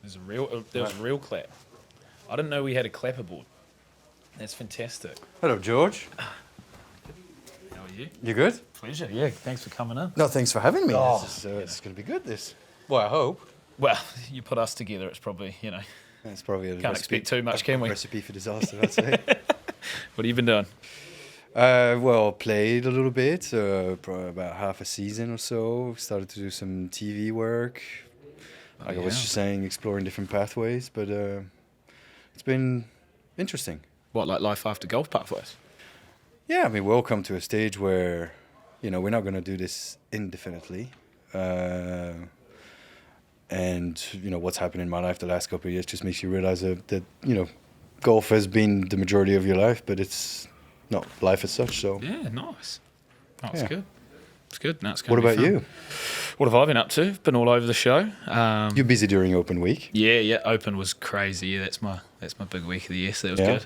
There was a real clap. I didn't know we had a clapperboard. That's fantastic. Hello, George. How are you? You good? Pleasure. Yeah, thanks for coming in. No, thanks for having me. Oh, It's going to be good, this. Well, I hope. Well, you put us together, it's probably, It's probably a can't expect too much, can we? Recipe for disaster, I'd say. What have you been doing? Well, played a little bit, probably about half a season or so. Started to do some TV work. Like I was just saying, exploring different pathways, but it's been interesting. What, like life after golf pathways? Yeah, I mean, we'll come to a stage where, we're not going to do this indefinitely. And, what's happened in my life the last couple of years just makes you realize that golf has been the majority of your life, but it's not life as such, so. Yeah, nice. That's good. It's good. No, it's what about you? What have I been up to? Been all over the show. You're busy during Open Week. Yeah. Open was crazy. Yeah, that's my big week of the year. So that was good.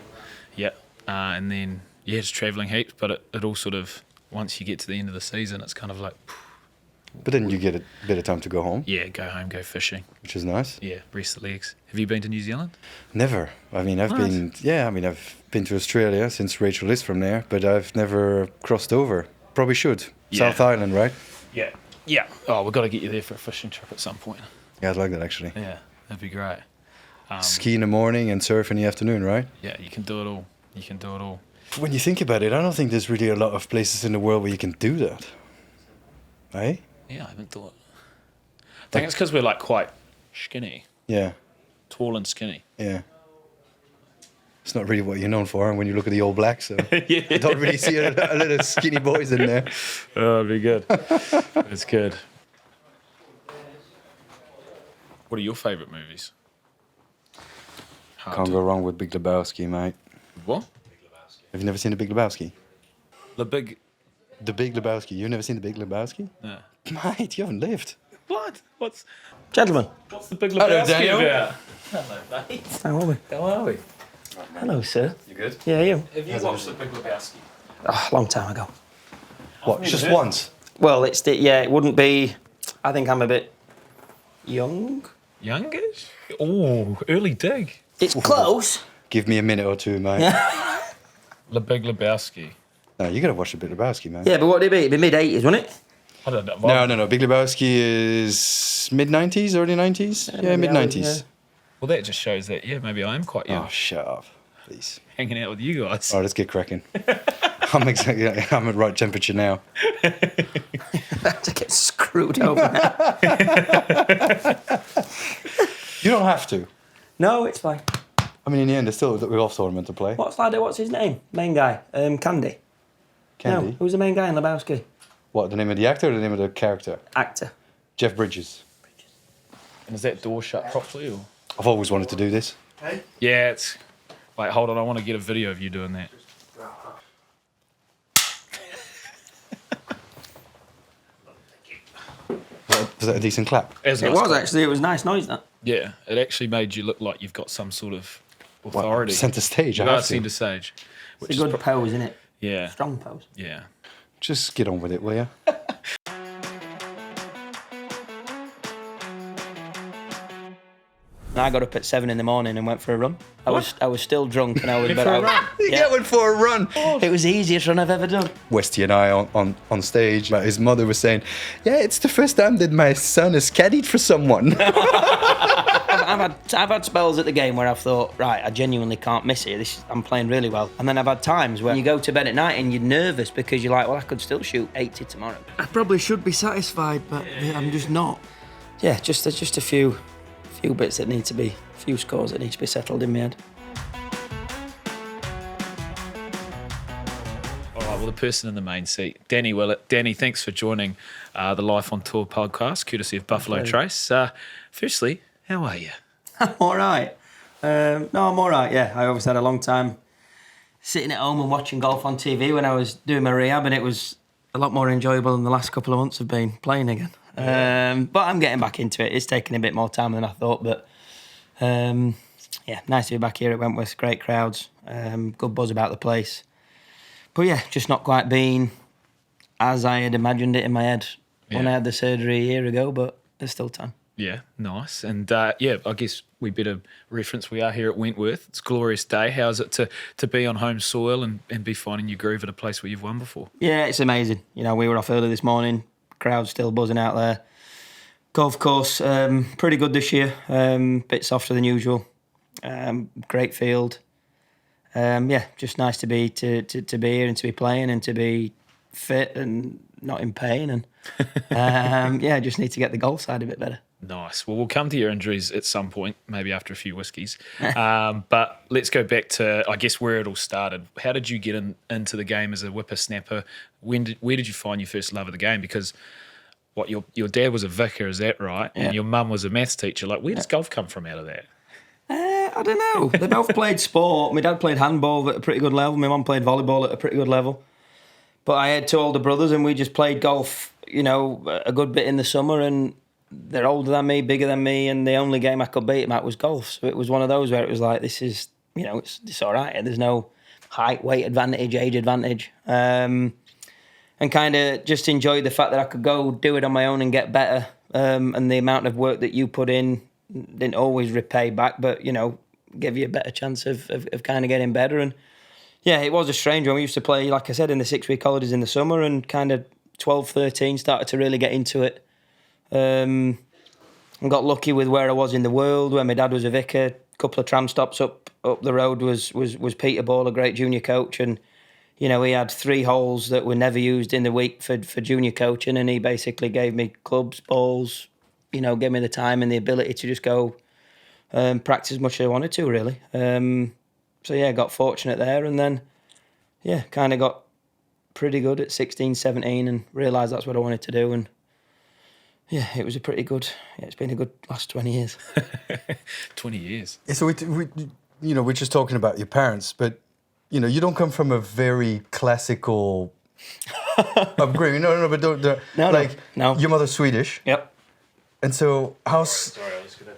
Yeah. And then just travelling heaps. But it all sort of, once you get to the end of the season, it's kind of like. But then you get a bit of time to go home. Yeah, go home, go fishing, which is nice. Yeah, rest the legs. Have you been to New Zealand? Never. I mean, I've been to Australia since Rachel is from there, but I've never crossed over. Probably should. Yeah. South Island, right? Yeah. Oh, we've got to get you there for a fishing trip at some point. Yeah, I'd like that actually. Yeah, that'd be great. Ski in the morning and surf in the afternoon, right? Yeah, you can do it all. When you think about it, I don't think there's really a lot of places in the world where you can do that. Eh? Yeah, I haven't thought. I think it's because we're like quite skinny. Yeah. Tall and skinny. Yeah. It's not really what you're known for, and when you look at the All Blacks, so I don't really see a lot of skinny boys in there. Oh, that'd be good. That's good. What are your favourite movies? Can't go wrong with Big Lebowski, mate. What? Have you never seen The Big Lebowski? The Big Lebowski. You've never seen The Big Lebowski? No. Mate, you haven't lived. What? Gentlemen. What's The Big Lebowski about? Hello, mate. How are we? Hello, sir. You good? Yeah, you? Have you watched The Big Lebowski? Oh, a long time ago. What, just once? Well, it wouldn't be... I think I'm a bit young. Youngish? Oh, early dig. It's close. Give me a minute or two, mate. The Big Lebowski. No, you got to watch The Big Lebowski, man. Yeah, but what would it be? It'd be mid-80s, wouldn't it? I don't know. No. Big Lebowski is mid-90s, early 90s? Yeah, mid-90s. Yeah. Well, that just shows that, maybe I am quite young. Oh, shut up, please. Hanging out with you guys. All right, let's get cracking. I'm at right temperature now. About to get screwed over now. You don't have to. No, it's fine. I mean, in the end, there's still a golf tournament to play. What's his name? Main guy? Candy. Candy? No, who's the main guy in Lebowski? What, the name of the actor or the name of the character? Actor. Jeff Bridges. And is that door shut properly? Or? I've always wanted to do this. Hey? Yeah, it's... Wait, hold on. I want to get a video of you doing that. Was that a decent clap? It was actually. It was nice noise, that. Yeah, it actually made you look like you've got some sort of authority. Centre stage, I have to. Centre stage. It's a good pose, isn't it? Yeah. Strong pose. Yeah. Just get on with it, will you? I got up at 7 a.m. and went for a run. I was still drunk and I was better. Yeah, went for a run. It was the easiest run I've ever done. Westy and I on stage, his mother was saying, "Yeah, it's the first time that my son has caddied for someone." I've had spells at the game where I've thought, right, I genuinely can't miss it. I'm playing really well. And then I've had times where you go to bed at night and you're nervous because you're like, well, I could still shoot 80 tomorrow. I probably should be satisfied, but I'm just not. Yeah, there's just a few bits that need to be, a few scores that need to be settled in my head. All right, well, the person in the main seat, Danny Willett. Danny, thanks for joining the Life on Tour podcast, courtesy of Buffalo Trace. Firstly, how are you? I'm all right. I'm all right, yeah. I obviously had a long time sitting at home and watching golf on TV when I was doing my rehab, and it was a lot more enjoyable than the last couple of months of been playing again. But I'm getting back into it. It's taking a bit more time than I thought, but nice to be back here at Wentworth. Great crowds, good buzz about the place. But yeah, just not quite been as I had imagined it in my head when I had the surgery a year ago, but there's still time. Yeah, nice. And I guess we better reference we are here at Wentworth. It's a glorious day. How's it to be on home soil and be finding your groove at a place where you've won before? Yeah, it's amazing. You know, we were off early this morning. Crowd's still buzzing out there. Golf course, pretty good this year. Bit softer than usual. Great field. Just nice to be here and to be playing and to be fit and not in pain. And just need to get the golf side a bit better. Nice. Well, we'll come to your injuries at some point, maybe after a few whiskies. But let's go back to, I guess, where it all started. How did you get into the game as a whippersnapper? Where did you find your first love of the game? Because your dad was a vicar, is that right? Yeah. And your mum was a maths teacher. Like, where does golf come from out of that? I don't know. They both played sport. My dad played handball at a pretty good level. My mum played volleyball at a pretty good level. But I had two older brothers and we just played golf, a good bit in the summer, and they're older than me, bigger than me, and the only game I could beat them at was golf. So it was one of those where it was like, this is, it's all right. There's no height, weight advantage, age advantage. And kind of just enjoyed the fact that I could go do it on my own and get better. And the amount of work that you put in didn't always repay back, but, give you a better chance of kind of getting better. And yeah, it was a strange one. We used to play, like I said, in the 6-week holidays in the summer, and kind of 12, 13 started to really get into it. And got lucky with where I was in the world, where my dad was a vicar. A couple of tram stops up the road was Peter Ball, a great junior coach, and he had 3 holes that were never used in the week for junior coaching, and he basically gave me clubs, balls, gave me the time and the ability to just go practice as much as I wanted to, really. Got fortunate there, and then kind of got pretty good at 16, 17 and realised that's what I wanted to do, and it was it's been a good last 20 years. 20 years. Yeah, so we're just talking about your parents, but you don't come from a very classical upbringing. No, but No. Your mother's Swedish. Yep. And so Sorry, I was gonna.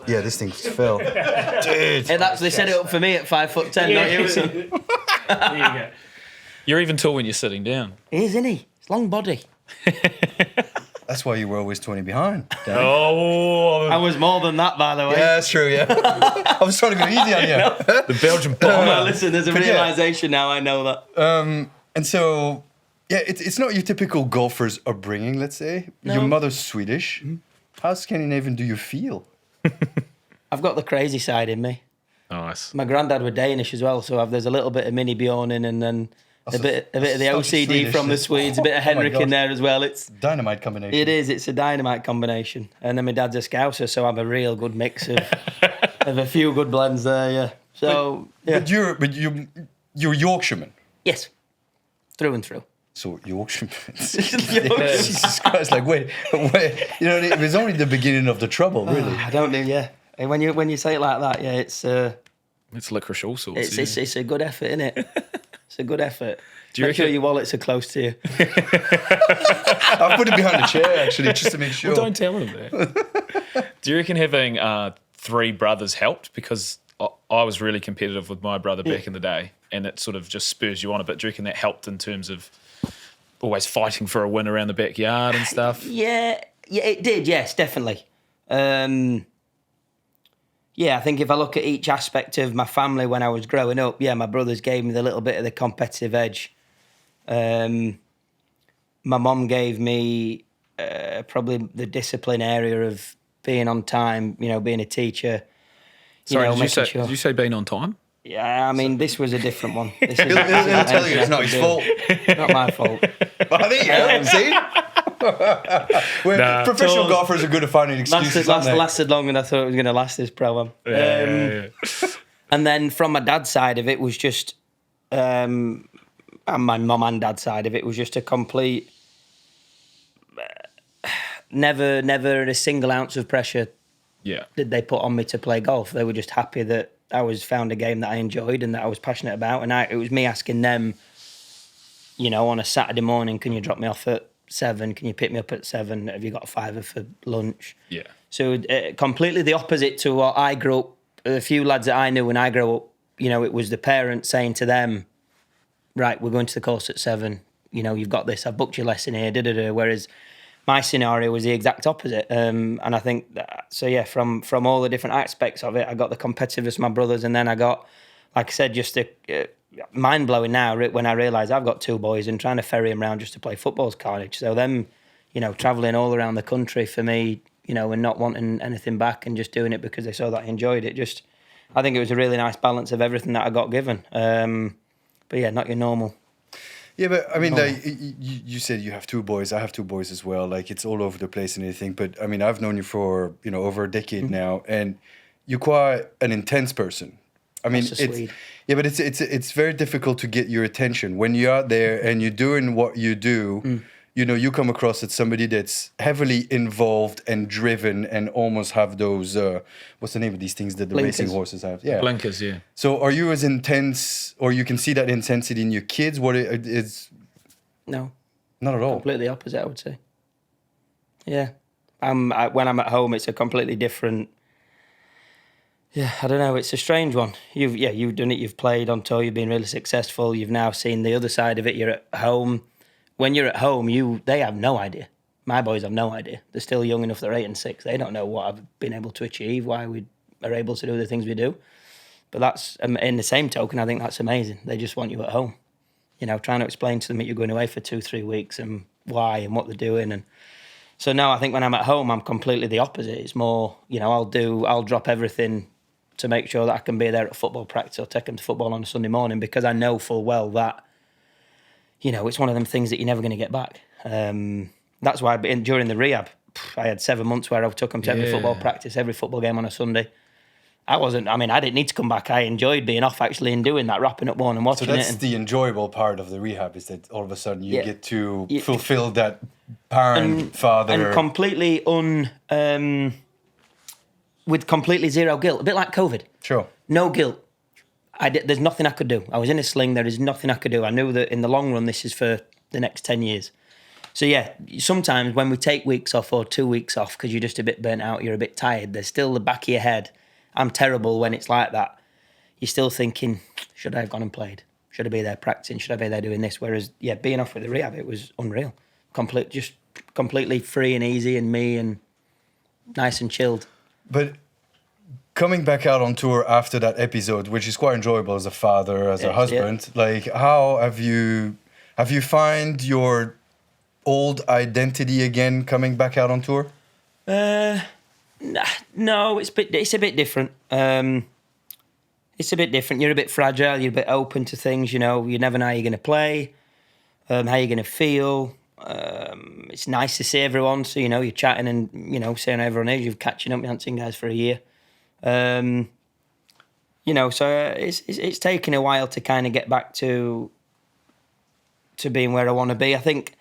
Yeah, this thing fell. Dude. They set it up for me at 5'10", not you. So. There you go. You're even tall when you're sitting down. He is, isn't he? It's long body. That's why you were always 20 behind. Dan. Oh, I was more than that, by the way. Yeah, that's true, yeah. I was trying to go easy on you. the Belgian bomber. Listen, there's a realisation now, I know that. And so, it's not your typical golfer's upbringing, let's say. No. Your mother's Swedish. Mm-hmm. How Scandinavian do you feel? I've got the crazy side in me. Nice. My granddad were Danish as well, so there's a little bit of mini Bjorn in, and then a bit of the OCD Swedish, from the Swedes, a bit of Henrik in there as well. It's dynamite combination. It is. It's a dynamite combination. And then my dad's a Scouser, so I'm a real good mix of a few good blends there. Yeah. So But you're Yorkshireman. Yes, through and through. So Yorkshireman. Jesus Christ! Like wait. It was only the beginning of the trouble, really. I don't know. Yeah. And when you say it like that, it's licorice all sorts. It's a good effort, isn't it? It's a good effort. Make sure your wallets are close to you. I'll put it behind the chair, actually, just to make sure. Well, don't tell him that. Do you reckon having 3 brothers helped? Because I was really competitive with my brother back in the day, and it sort of just spurs you on a bit. Do you reckon that helped in terms of always fighting for a win around the backyard and stuff? Yeah, it did. Yes, definitely. I think if I look at each aspect of my family when I was growing up, my brothers gave me the little bit of the competitive edge. My mum gave me probably the discipline area of being on time, being a teacher. Sorry, did you say being on time? Yeah, I mean, this was a different one. He'll tell you it's not his fault. Not my fault. Well, there you go, see? Professional golfers are good at finding excuses. Lasted longer than I thought it was going to last, this pro-am. Yeah. And then from my dad's side of it was just, and my mum and dad's side of it was just a complete, never a single ounce of pressure did they put on me to play golf. They were just happy that I found a game that I enjoyed and that I was passionate about. And it was me asking them, on a Saturday morning, can you drop me off at 7? Can you pick me up at 7? Have you got a £5 for lunch? Yeah. So completely the opposite to what I grew up. A few lads that I knew when I grew up, it was the parents saying to them, right, we're going to the course at 7. You've got this. I've booked your lesson here. Whereas my scenario was the exact opposite. And I think that, so yeah, from all the different aspects of it, I got the competitiveness of my brothers, and then I got, like I said, just mind blowing now when I realise I've got 2 boys and trying to ferry them around just to play football's carnage. So them, travelling all around the country for me, and not wanting anything back and just doing it because they saw that I enjoyed it. I think it was a really nice balance of everything that I got given. But yeah, not your normal. Yeah, but I mean, like, you said you have 2 boys. I have 2 boys as well. Like, it's all over the place and everything. But I mean, I've known you for over a decade now, and you're quite an intense person. I mean, but it's very difficult to get your attention when you're out there and you're doing what you do. You come across as somebody that's heavily involved and driven and almost have those, what's the name of these things that the Blinkers. racing horses have? Yeah. Blinkers, yeah. So are you as intense, or you can see that intensity in your kids? What it is? No. Not at all. Completely opposite, I would say. Yeah. When I'm at home, it's a completely different... Yeah, I don't know. It's a strange one. You've done it. You've played on tour. You've been really successful. You've now seen the other side of it. You're at home. When you're at home, they have no idea. My boys have no idea. They're still young enough. They're 8 and 6. They don't know what I've been able to achieve, why we are able to do the things we do. But that's, in the same token, I think that's amazing. They just want you at home. Trying to explain to them that you're going away for 2-3 weeks and why and what they're doing. And so now I think when I'm at home, I'm completely the opposite. It's more, I'll drop everything to make sure that I can be there at football practice or take them to football on a Sunday morning, because I know full well that, it's one of them things that you're never going to get back. That's why during the rehab, I had 7 months where I took them to every football practice, every football game on a Sunday. I didn't need to come back. I enjoyed being off actually and doing that, wrapping up one and watching it. So that's the enjoyable part of the rehab, is that all of a sudden you get to fulfill that parent, father... And completely with completely zero guilt, a bit like COVID. Sure. No guilt. There's nothing I could do. I was in a sling. There is nothing I could do. I knew that in the long run, this is for the next 10 years. So yeah, sometimes when we take weeks off or 2 weeks off because you're just a bit burnt out, you're a bit tired, there's still the back of your head. I'm terrible when it's like that. You're still thinking, should I have gone and played? Should I be there practicing? Should I be there doing this? Whereas, yeah, being off with the rehab, it was unreal. Just completely free and easy and me and nice and chilled. But coming back out on tour after that episode, which is quite enjoyable as a father, as a husband, like, how have you find your old identity again coming back out on tour? No, it's a bit different. It's a bit different. You're a bit fragile. You're a bit open to things. You never know how you're going to play, how you're going to feel. It's nice to see everyone. So you're chatting and saying everyone is. You're catching up. You haven't seen guys for a year. So it's taken a while to kind of get back to being where I want to be. I think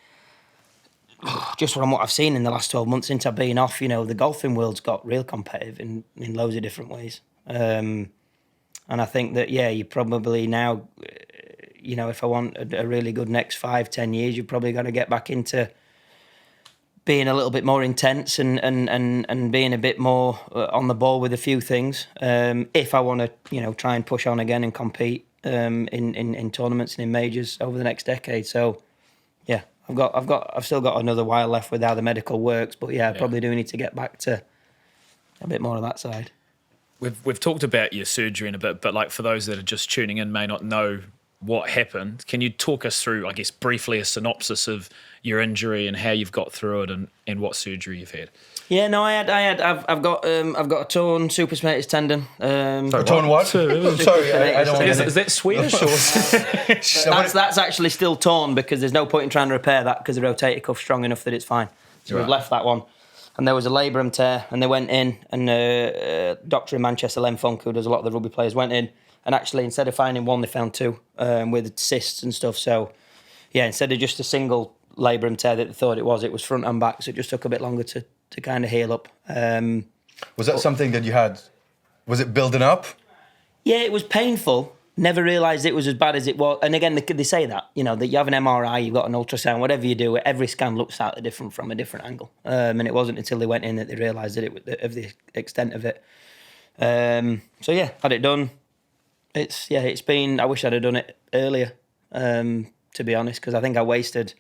just from what I've seen in the last 12 months since I've been off, the golfing world's got real competitive in loads of different ways. And I think that, you probably now, if I want a really good next 5-10 years, you've probably got to get back into being a little bit more intense and being a bit more on the ball with a few things. If I want to, try and push on again and compete in tournaments and in majors over the next decade. So, yeah, I've still got another while left with how the medical works. But I probably do need to get back to a bit more of that side. We've talked about your surgery in a bit, but like for those that are just tuning in, may not know what happened. Can you talk us through, I guess, briefly a synopsis of your injury and how you've got through it and what surgery you've had? Yeah, no, I've got a torn supraspinatus tendon. A torn what? Sorry, I don't. Is that Swedish or? That's actually still torn because there's no point in trying to repair that because the rotator cuff's strong enough that it's fine. So we've left that one. And there was a labrum tear, and they went in, and a doctor in Manchester, Len Funk, who does a lot of the rugby players, went in, and actually instead of finding one, they found two with cysts and stuff. So, instead of just a single labrum tear that they thought it was front and back, so it just took a bit longer to kind of heal up. Was that something that you had? Was it building up? Yeah, it was painful. Never realised it was as bad as it was. And again, they say that, that you have an MRI, you've got an ultrasound, whatever you do, every scan looks slightly different from a different angle. And it wasn't until they went in that they realised that of the extent of it. Had it done. It's been, I wish I'd have done it earlier, to be honest, because I think I wasted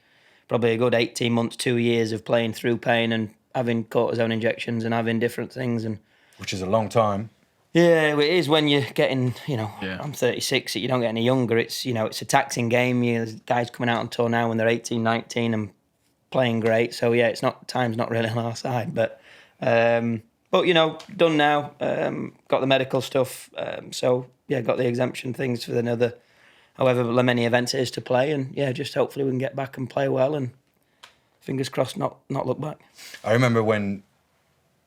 probably a good 18 months, 2 years of playing through pain and having cortisone injections and having different things. And which is a long time. yeah, it is when you're getting, Yeah. I'm 36, you don't get any younger. It's, it's a taxing game. There's guys coming out on tour now when they're 18, 19 and playing great. So yeah, time's not really on our side. But done now. Got the medical stuff. So yeah, got the exemption things for another, however many events it is to play. And yeah, just hopefully we can get back and play well and fingers crossed not look back. I remember when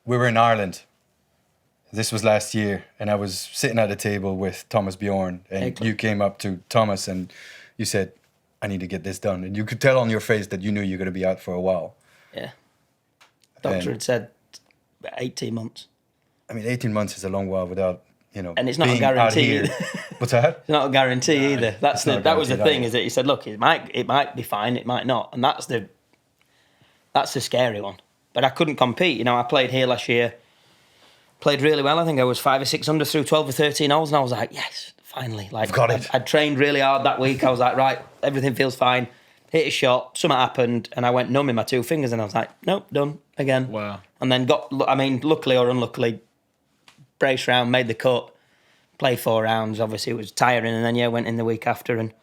we were in Ireland. This was last year, and I was sitting at a table with Thomas Bjorn, and you came up to Thomas and you said, I need to get this done. And you could tell on your face that you knew you were going to be out for a while. Yeah. Doctor had said 18 months. I mean, 18 months is a long while without, and it's not being a guarantee. out here. What's that? It's not a guarantee either. That was the thing, either. is that he said, look, it might be fine, it might not. And that's the scary one. But I couldn't compete. I played here last year. Played really well. I think I was 5 or 6 under through 12 or 13 holes, and I was like, yes, finally. Like, got it. I'd trained really hard that week. I was like, right, everything feels fine. Hit a shot, something happened, and I went numb in my 2 fingers, and I was like, nope, done again. Wow. And then luckily or unluckily, braced round, made the cut, played 4 rounds. Obviously, it was tiring, and then went in the week after, and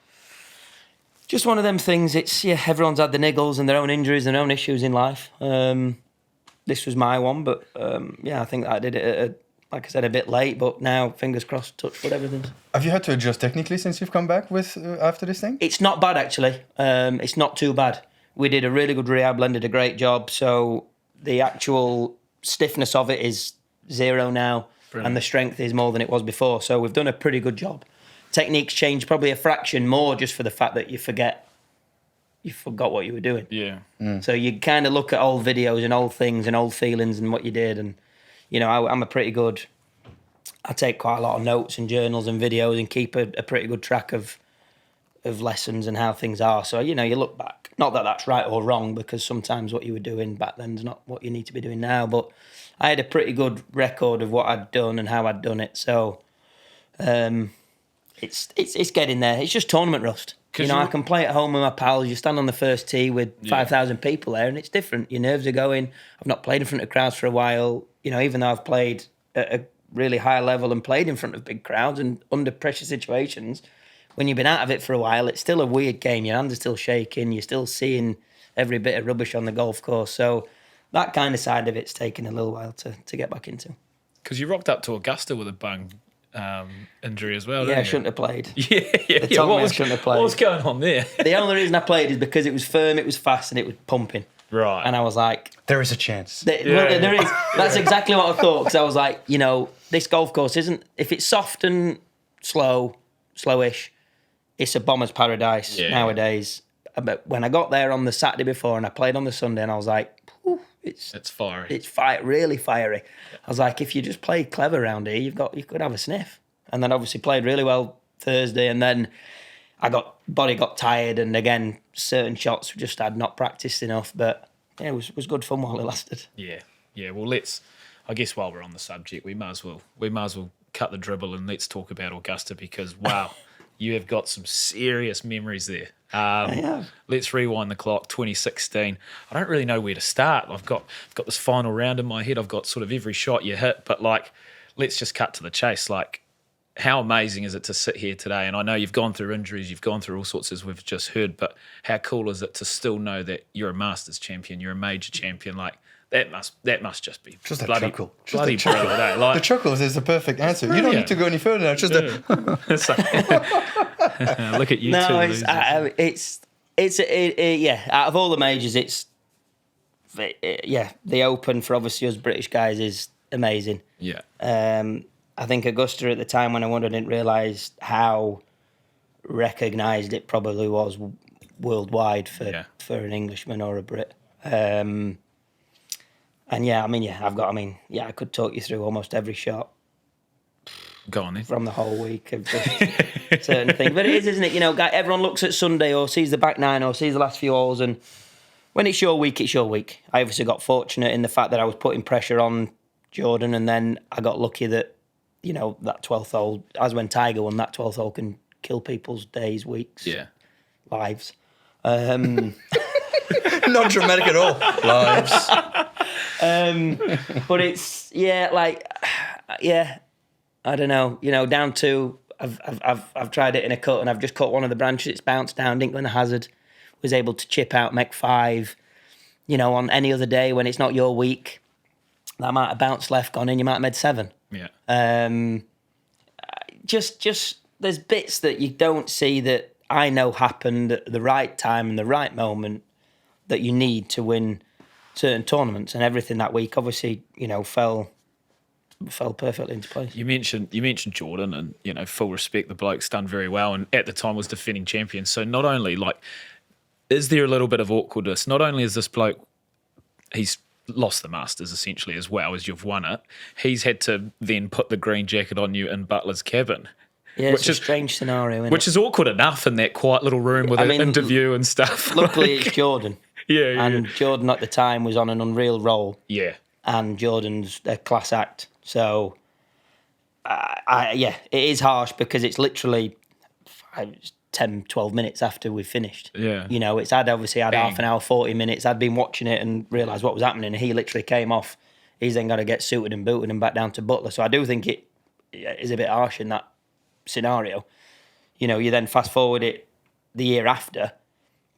just one of them things. It's everyone's had the niggles and their own injuries and their own issues in life. This was my one, but I think that I did it, like I said, a bit late. But now, fingers crossed, touch wood, everything. Have you had to adjust technically since you've come back with after this thing? It's not bad, actually. It's not too bad. We did a really good rehab, Len did a great job. So the actual stiffness of it is 0 now. Brilliant. And the strength is more than it was before. So we've done a pretty good job. Techniques changed probably a fraction more just for the fact that you forgot what you were doing. Yeah. So you kind of look at old videos and old things and old feelings and what you did. And, I'm a pretty good... I take quite a lot of notes and journals and videos and keep a pretty good track of lessons and how things are. So, you look back. Not that that's right or wrong, because sometimes what you were doing back then is not what you need to be doing now. But I had a pretty good record of what I'd done and how I'd done it. So it's getting there. It's just tournament rust. I can play at home with my pals. You stand on the first tee with 5,000 people there, and it's different. Your nerves are going. I've not played in front of crowds for a while. Even though I've played at a really high level and played in front of big crowds and under pressure situations, when you've been out of it for a while, it's still a weird game. Your hands are still shaking. You're still seeing every bit of rubbish on the golf course. So that kind of side of it's taken a little while to get back into. Because you rocked up to Augusta with a bung injury as well, didn't Yeah, you? I shouldn't have played. Yeah. What was going on there? The only reason I played is because it was firm, it was fast, and it was pumping. Right. And I was like... There is a chance. There is. That's exactly what I thought, because I was like, this golf course isn't... If it's soft and slowish, it's a bomber's paradise nowadays. But when I got there on the Saturday before and I played on the Sunday, and I was like, it's fiery. It's really fiery. I was like, if you just play clever around here, you could have a sniff. And then obviously played really well Thursday, and then body got tired, and again certain shots just had not practiced enough. But yeah, it was good fun while it lasted. Yeah. Well, I guess while we're on the subject, we might as well cut the dribble and let's talk about Augusta, because wow, you have got some serious memories there. Let's rewind the clock. 2016. I don't really know where to start. I've got this final round in my head. I've got sort of every shot you hit, but let's just cut to the chase. How amazing is it to sit here today? And I know you've gone through injuries, you've gone through all sorts, as we've just heard, but how cool is it to still know that you're a Masters champion, you're a major champion? That must just be just a bloody, chuckle. Bloody brilliant, eh? The chuckles is the perfect answer. You don't need to go any further now. Just look at you two. No, it's out of all the majors, the Open for obviously us British guys is amazing. Yeah. I think Augusta at the time when I won, I didn't realise how recognised it probably was worldwide for an Englishman or a Brit. I could talk you through almost every shot. Go on then. From the whole week of just certain things. But it is, isn't it? Everyone looks at Sunday or sees the back nine or sees the last few holes, and when it's your week, it's your week. I obviously got fortunate in the fact that I was putting pressure on Jordan, and then I got lucky that, that 12th hole, as when Tiger won, that 12th hole can kill people's days, weeks, lives. Not dramatic at all. Lives. But it's I don't know. Down to I've tried it in a cut and I've just cut one of the branches. It's bounced down. Didn't go in the hazard. Was able to chip out, make 5. On any other day when it's not your week, that might have bounced left, gone in. You might have made 7. Yeah. Just there's bits that you don't see that I know happened at the right time and the right moment that you need to win certain tournaments, and everything that week obviously fell perfectly into place. You mentioned Jordan, and full respect, the bloke's done very well, and at the time was defending champion. So not only is there a little bit of awkwardness? Not only is this bloke, he's lost the Masters essentially as well as you've won it. He's had to then put the green jacket on you in Butler's cabin. Yeah, it's a strange scenario, isn't which it? is awkward enough in that quiet little room with an interview and stuff. Luckily, it's Jordan. Yeah. And Jordan at the time was on an unreal roll. Yeah. And Jordan's a class act. So, it is harsh because it's literally 10, 12 minutes after we've finished. Yeah. I'd obviously had half an hour, 40 minutes. I'd been watching it and realised what was happening. And he literally came off. He's then got to get suited and booted and back down to Butler. So I do think it is a bit harsh in that scenario. You then fast forward it the year after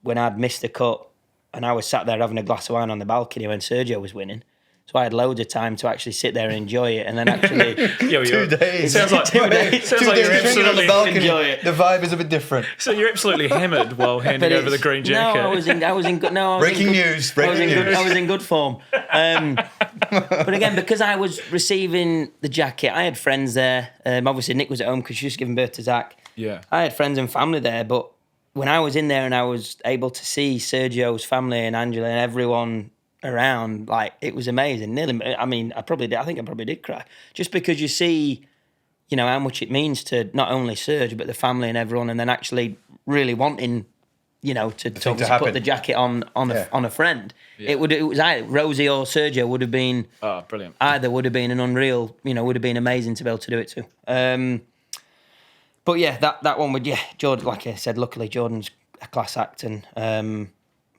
when I'd missed the cut and I was sat there having a glass of wine on the balcony when Sergio was winning. So I had loads of time to actually sit there and enjoy it, and then actually 2 days. Sounds like 2 days. Sounds 2 like days you're drinking on the absolutely balcony. enjoy it. The vibe is a bit different. So you're absolutely hammered while handing over the green jacket. No, I was in good. No, I was Breaking in good, news. Breaking news. I was in good form. But again, because I was receiving the jacket, I had friends there. Obviously, Nick was at home because she was giving birth to Zach. Yeah. I had friends and family there, but when I was in there and I was able to see Sergio's family and Angela and everyone around, it was amazing. Nearly, I think I probably did cry. Just because you see, how much it means to not only Serge, but the family and everyone, and then actually really wanting, to put the jacket on a friend. Yeah. It was either Rosie or Sergio would have been, brilliant. Either would have been an unreal, would have been amazing to be able to do it too. But yeah, that one would, Jordan, like I said, luckily Jordan's a class act, and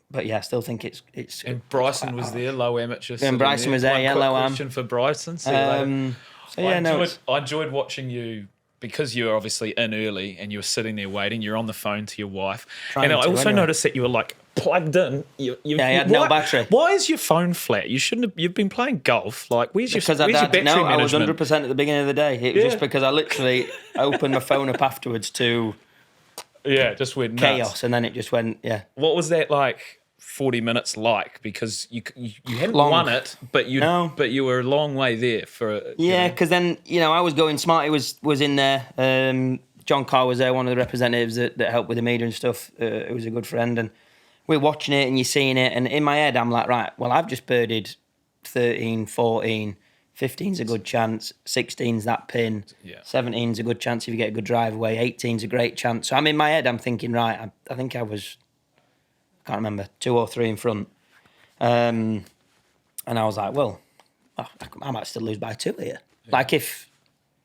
but yeah, I still think it's. And Bryson was there, low amateur. And Bryson was there, low am. Question for Bryson. I enjoyed watching you because you were obviously in early and you were sitting there waiting. You're on the phone to your wife, and I also noticed that you were plugged in. You had no battery. Why is your phone flat? You shouldn't have. You've been playing golf. Where's your because battery management? I was 100% at the beginning of the day. It was just because I literally opened my phone up afterwards to. Yeah, just went nuts. Chaos, and then it just went. Yeah. What was that 40 minutes because you hadn't won it, but you were a long way there for. Because then I was going. Smarty was in there. John Carr was there, one of the representatives that helped with the media and stuff. Who was a good friend, and we're watching it and you're seeing it, and in my head I'm like, right, well I've just birdied 13, 14. 15's a good chance, 16's that pin, 17's a good chance if you get a good drive away, 18's a great chance. So I'm in my head, I'm thinking, right, I think I can't remember, 2 or 3 in front. And I was like, well, I might still lose by 2 here. Yeah.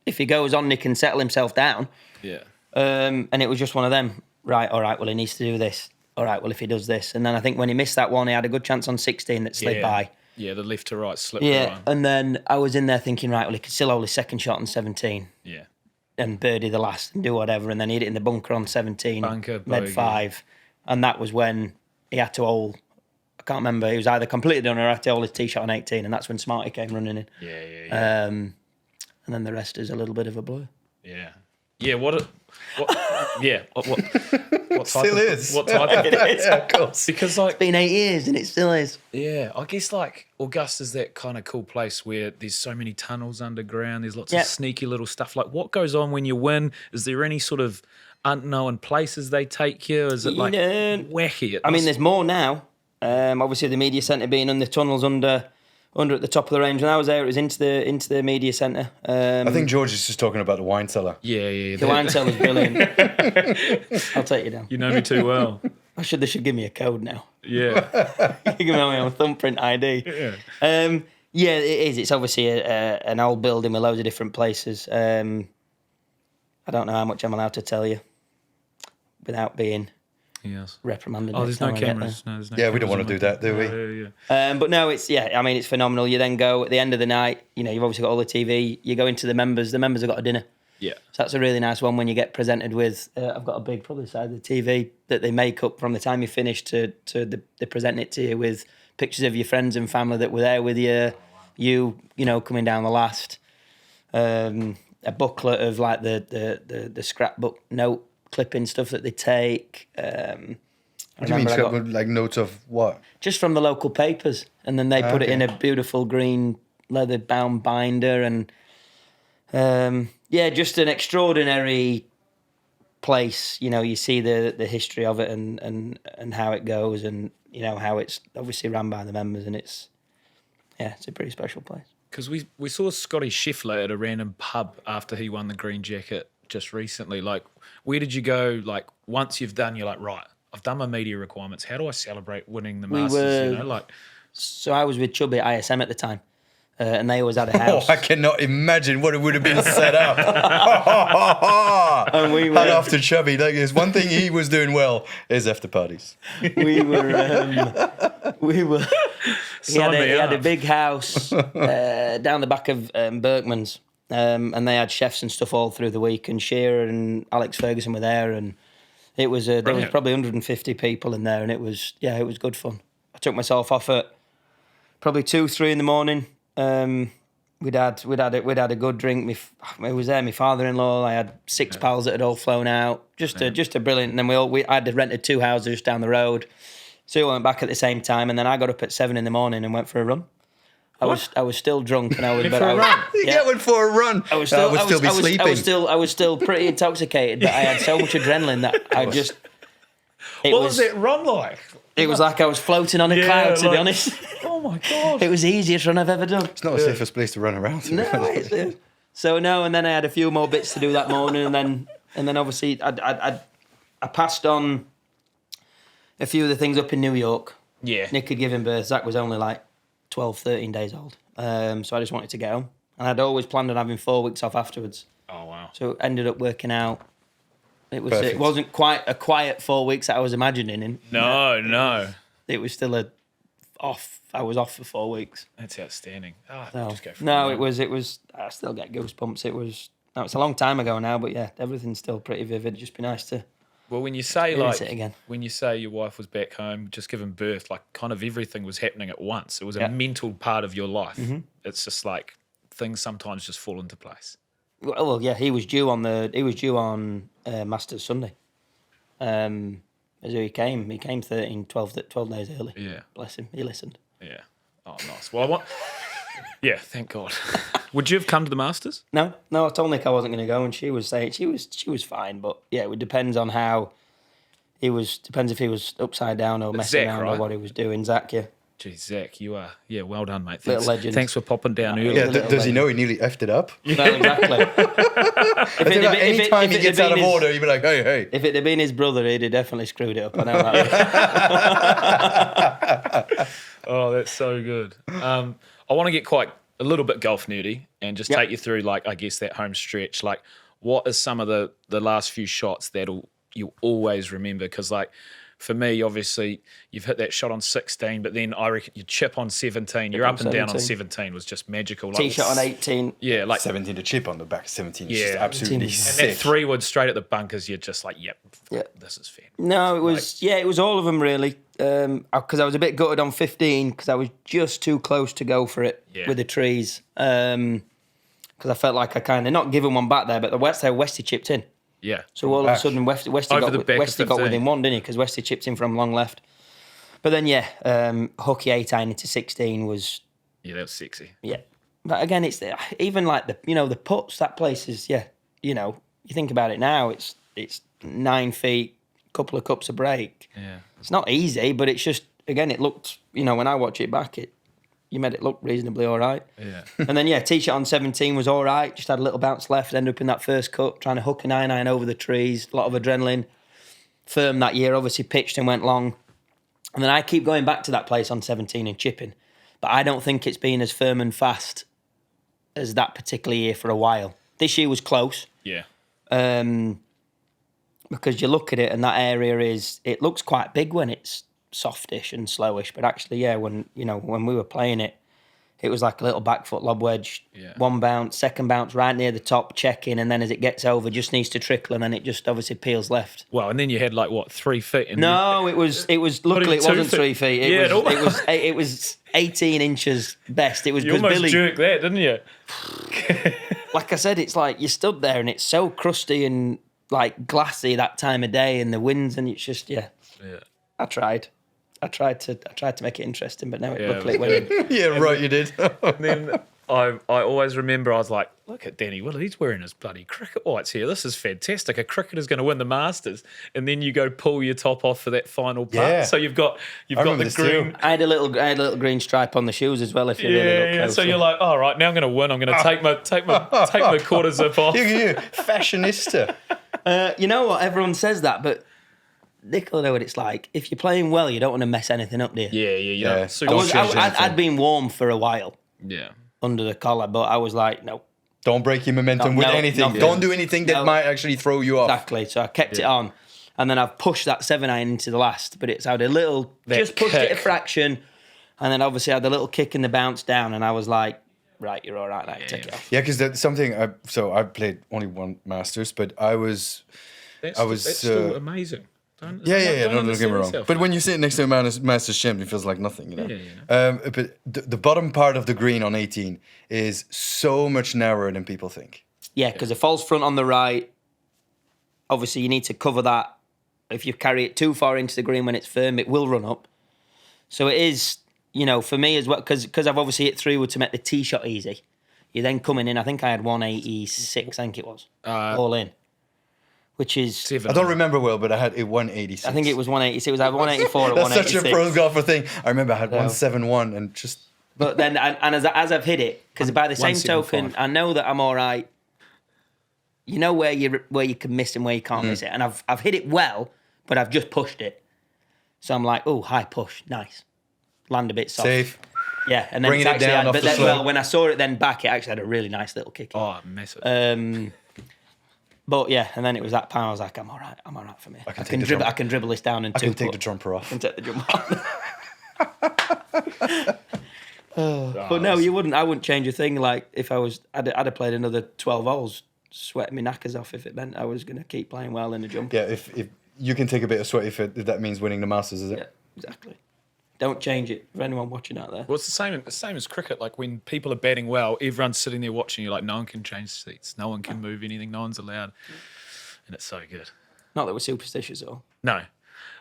If he goes on, he can settle himself down. Yeah. And it was just one of them, right, all right, well, he needs to do this. All right, well, if he does this. And then I think when he missed that one, he had a good chance on 16 that slid by. Yeah, the left to right slip. Yeah, and then I was in there thinking, right, well, he could still hold his second shot on 17. Yeah. And birdie the last and do whatever, and then he hit it in the bunker on 17. Bunker, med 5. And that was when he had to hold, I can't remember, he was either completely done or had to hold his tee shot on 18, and that's when Smarty came running in. Yeah. And then the rest is a little bit of a blur. Yeah. Yeah, what type still is. What type of it is, of course. Because it's been 8 years and it still is. Yeah, I guess Augusta's that kind of cool place where there's so many tunnels underground, there's lots of sneaky little stuff. What goes on when you win? Is there any sort of unknown places they take you? Is it wacky? There's more now. Obviously the media centre being in the tunnels under at the top of the range. When I was there, it was into the media centre. I think George is just talking about the wine cellar. Yeah. The wine cellar's brilliant. I'll take you down. You know me too well. They should give me a code now. Yeah. You give me my own thumbprint ID. Yeah. It is. It's obviously an old building with loads of different places. I don't know how much I'm allowed to tell you without being Yes. reprimanded. Oh, next there's no time I get cameras. No, there's no Yeah, we don't cameras want to on do that, do we? Yeah. But no, it's it's phenomenal. You then go at the end of the night. You've obviously got all the TV. You go into the members. The members have got a dinner. Yeah. So that's a really nice one when you get presented with. I've got a big probably side of the TV that they make up from the time you finish to they present it to you with pictures of your friends and family that were there with you. You coming down the last. A booklet of like the scrapbook note clipping stuff that they take. What do you mean, like notes of what? Just from the local papers, and then they put it in a beautiful green leather bound binder, and just an extraordinary place. You see the history of it and how it goes, and how it's obviously run by the members, and it's a pretty special place. Because we saw Scotty Scheffler at a random pub after he won the green jacket just recently. Like, where did you go? Like, once you've done, you're like, right, I've done my media requirements. How do I celebrate winning the Masters? So I was with Chubby at ISM at the time, and they always had a house. I cannot imagine what it would have been set up. And we were after Chubby. Like, there's one thing he was doing well is after parties. We were. He had a big house down the back of Berkman's, and they had chefs and stuff all through the week. And Shearer and Alex Ferguson were there, and it was there was probably 150 people in there, and it was good fun. I took myself off at probably 2-3 in the morning. We'd had a good drink. I was there. My father-in-law. I had 6 pals that had all flown out. Just a brilliant. And then I had rented 2 houses just down the road. So we went back at the same time, and then I got up at 7 in the morning and went for a run. I was still drunk, and I was. Went for a run. I would still be sleeping. I was still pretty intoxicated, but I had so much adrenaline that I just. What was it run like? It was like I was floating on a cloud, to be honest. Oh my God! It was the easiest run I've ever done. It's not the safest place to run around. No, so and then I had a few more bits to do that morning, and then obviously I passed on a few of the things up in New York. Yeah. Nick had given birth. Zach was only like 12, 13 days old. So I just wanted to get home. And I'd always planned on having 4 weeks off afterwards. Oh, wow. So it ended up working out. It wasn't quite a quiet 4 weeks that I was imagining. No. It was still off. I was off for 4 weeks. That's outstanding. Just go for it was. I still get goosebumps. It's a long time ago now, but yeah, everything's still pretty vivid. It'd just be nice to. Well, when you say when you say your wife was back home, just giving birth, like kind of everything was happening at once. It was a mental part of your life. Mm-hmm. It's just like things sometimes just fall into place. Well, yeah, he was due on Masters Sunday. As he came 12 days early. Yeah, bless him, he listened. Yeah, oh nice. Well, yeah, thank God. Would you have come to the Masters? No. I told Nick I wasn't going to go, and she was saying she was fine, but yeah, it would depends on how he was. Depends if he was upside down or messing around or what he was doing. Zach, yeah. Geez, Zach, you are well done, mate. Little legend. Thanks for popping down early. Yeah, does he know he nearly effed it up? No, exactly. Any time he gets out of order, he'd be like, hey. If it had been his brother, he'd have definitely screwed it up. I know that. Oh, that's so good. I want to get quite a little bit golf nerdy and just take you through, like, I guess that home stretch. Like, what are some of the last few shots you'll always remember? Because, like, for me, obviously, you've hit that shot on 16, but then I reckon you chip on 17. You're up and down on 17 was just magical. Like, Tee shot on 18. Yeah, like 17 to chip on the back. 17 is just absolutely sick. And that 3-wood straight at the bunkers, you're just like, yep, this is fair. No, it was all of them really. Because I was a bit gutted on 15 because I was just too close to go for it with the trees. Because I felt like I kind of not given one back there, but Westy chipped in. Yeah. So all of a sudden, Westy got within one, didn't he? Because Westy chipped in from long left. But then, hooky 8-iron into 16 was... Yeah, that was sexy. Yeah. But again, it's even like the putts, that place is, you think about it now, it's 9 feet, couple of cups of break. Yeah. It's not easy, but it's just, again, it looked, when I watch it back, you made it look reasonably all right. Yeah. And then, tee shot on 17 was all right. Just had a little bounce left, ended up in that first cut, trying to hook a 9-iron over the trees. A lot of adrenaline. Firm that year, obviously pitched and went long. And then I keep going back to that place on 17 and chipping. But I don't think it's been as firm and fast as that particular year for a while. This year was close. Yeah. But because you look at it and that area it looks quite big when it's softish and slowish, but actually, yeah, when we were playing it, it was like a little back foot lob wedge, one bounce, second bounce right near the top, check in, and then as it gets over, just needs to trickle, and then it just obviously peels left. Well, and then you had like what, 3 feet? No, it was. Luckily, it wasn't 3 feet. It was 18 inches best. It was. You almost jerked that, didn't you? Like I said, it's like you stood there and it's so crusty and like glassy that time of day, and the winds, and it's just I tried to make it interesting, but now luckily it went in. Yeah, right, you did. And then I always remember I was like, look at Danny Willett, he's wearing his bloody cricket whites here. This is fantastic. A cricketer's going to win the Masters. And then you go pull your top off for that final part. Yeah. So you've got the green. I had a little green stripe on the shoes as well. If you really look close. So you're like, all right, now I'm going to win. I'm going to take my quarter zip off. You fashionista. You know what? Everyone says that, but Nico, know what it's like. If you're playing well, you don't want to mess anything up, do you? Yeah. I'd been warm for a while. Yeah. Under the collar, but I was like, no. Don't break your momentum with anything. Don't do anything that might actually throw you off. Exactly. So I kept it on. And then I've pushed that 7-iron into the last, but it's had a little, just pushed it a fraction. And then obviously I had the little kick and the bounce down, and I was like, right, you're all right now, take it off. Yeah, because that's something, I played only one Masters, but that's still amazing. Don't get me wrong. But when you sit next to a Masters champion, it feels like nothing, you know. But the bottom part of the green on 18 is so much narrower than people think. Yeah, because a false front on the right, obviously you need to cover that. If you carry it too far into the green when it's firm, it will run up. So it is, for me as well, because I've obviously hit 3 wood to make the tee shot easy. You're then coming in, I think I had 186, I think it was, all in. Which is... I don't remember well, but I had a 186. I think it was 186. It was either 184 or 186. That's such a pro golfer thing. I remember I had 171 and just... But then, and as I've hit it, because by the same token, I know that I'm all right. You know where you can miss and where you can't miss it. And I've hit it well, but I've just pushed it. So I'm like, oh, high push, nice. Land a bit soft. Safe. Yeah, and then bringing it down off the slope. Well, when I saw it then back, it actually had a really nice little kick. Oh, massive. But yeah, and then it was that pound. I was like, I'm all right for me. I can dribble this down in 2 I can take the jumper off. I can take the jumper off. But no, you wouldn't. I wouldn't change a thing. Like if I'd have played another 12 holes, sweating my knackers off if it meant I was going to keep playing well in the jumper. Yeah, if you can take a bit of sweat if that means winning the Masters, is it? Yeah, exactly. Don't change it for anyone watching out there. Well, it's the same as cricket. Like when people are batting well, everyone's sitting there watching you. Like no one can change seats, no one can move anything, no one's allowed, and it's so good. Not that we're superstitious at all. No,